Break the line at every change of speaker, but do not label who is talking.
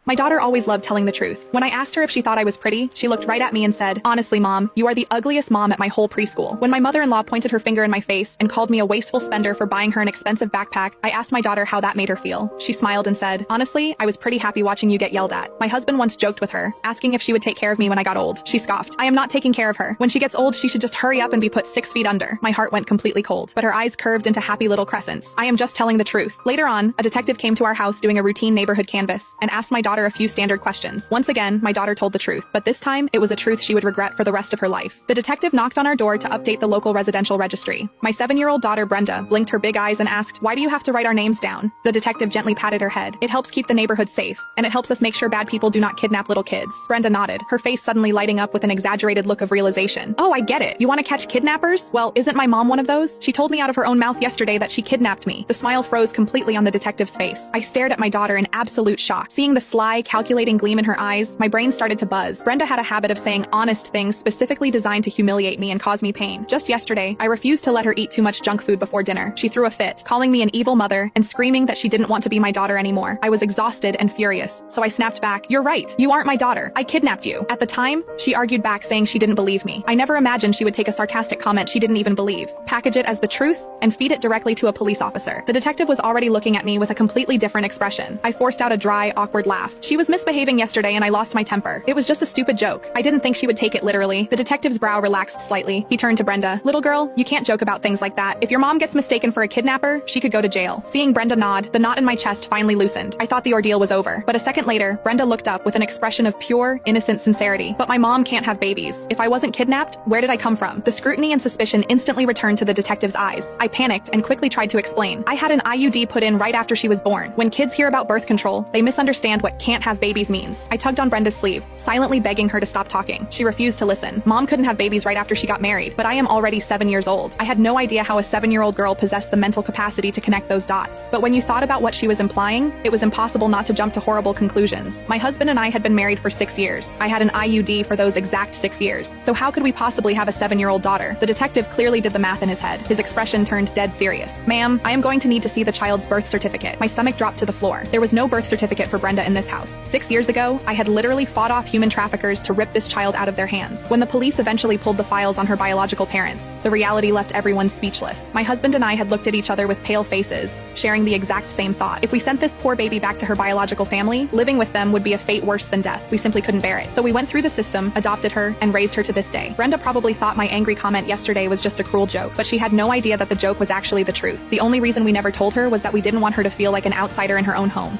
My daughter always loved telling the truth. When I asked her if she thought I was pretty, she looked right at me and said, "Honestly, Mom, you are the ugliest mom at my whole preschool." When my mother-in-law pointed her finger in my face and called me a wasteful spender for buying her an expensive backpack, I asked my daughter how that made her feel. She smiled and said, "Honestly, I was pretty happy watching you get yelled at." My husband once joked with her, asking if she would take care of me when I got old. She scoffed, "I am not taking care of her. When she gets old, she should just hurry up and be put 6 feet under." My heart went completely cold, but her eyes curved into happy little crescents. I am just telling the truth. Later on, a detective came to our house doing a routine neighborhood canvass and asked my daughter a few standard questions. Once again, my daughter told the truth, but this time, it was a truth she would regret for the rest of her life. The detective knocked on our door to update the local residential registry. My 7-year-old daughter Brenda blinked her big eyes and asked, "Why do you have to write our names down?" The detective gently patted her head. "It helps keep the neighborhood safe, and it helps us make sure bad people do not kidnap little kids." Brenda nodded, her face suddenly lighting up with an exaggerated look of realization. "Oh, I get it. You want to catch kidnappers? Well, isn't my mom one of those? She told me out of her own mouth yesterday that she kidnapped me." The smile froze completely on the detective's face. I stared at my daughter in absolute shock. Seeing the sly, calculating gleam in her eyes, my brain started to buzz. Brenda had a habit of saying honest things specifically designed to humiliate me and cause me pain. Just yesterday, I refused to let her eat too much junk food before dinner. She threw a fit, calling me an evil mother and screaming that she didn't want to be my daughter anymore. I was exhausted and furious, so I snapped back, "You're right. You aren't my daughter. I kidnapped you." At the time, she argued back saying she didn't believe me. I never imagined she would take a sarcastic comment she didn't even believe, package it as the truth, and feed it directly to a police officer. The detective was already looking at me with a completely different expression. I forced out a dry, awkward laugh. "She was misbehaving yesterday and I lost my temper. It was just a stupid joke. I didn't think she would take it literally." The detective's brow relaxed slightly. He turned to Brenda. "Little girl, you can't joke about things like that. If your mom gets mistaken for a kidnapper, she could go to jail." Seeing Brenda nod, the knot in my chest finally loosened. I thought the ordeal was over. But a second later, Brenda looked up with an expression of pure, innocent sincerity. "But my mom can't have babies. If I wasn't kidnapped, where did I come from?" The scrutiny and suspicion instantly returned to the detective's eyes. I panicked and quickly tried to explain. "I had an IUD put in right after she was born. When kids hear about birth control, they misunderstand what can't have babies means." I tugged on Brenda's sleeve, silently begging her to stop talking. She refused to listen. "Mom couldn't have babies right after she got married, but I am already 7 years old." I had no idea how a 7-year-old girl possessed the mental capacity to connect those dots. But when you thought about what she was implying, it was impossible not to jump to horrible conclusions. My husband and I had been married for 6 years. I had an IUD for those exact 6 years. So how could we possibly have a 7-year-old daughter? The detective clearly did the math in his head. His expression turned dead serious. "Ma'am, I am going to need to see the child's birth certificate." My stomach dropped to the floor. There was no birth certificate for Brenda in this house. 6 years ago, I had literally fought off human traffickers to rip this child out of their hands. When the police eventually pulled the files on her biological parents, the reality left everyone speechless. My husband and I had looked at each other with pale faces, sharing the exact same thought. If we sent this poor baby back to her biological family, living with them would be a fate worse than death. We simply couldn't bear it. So we went through the system, adopted her, and raised her to this day. Brenda probably thought my angry comment yesterday was just a cruel joke, but she had no idea that the joke was actually the truth. The only reason we never told her was that we didn't want her to feel like an outsider in her own home.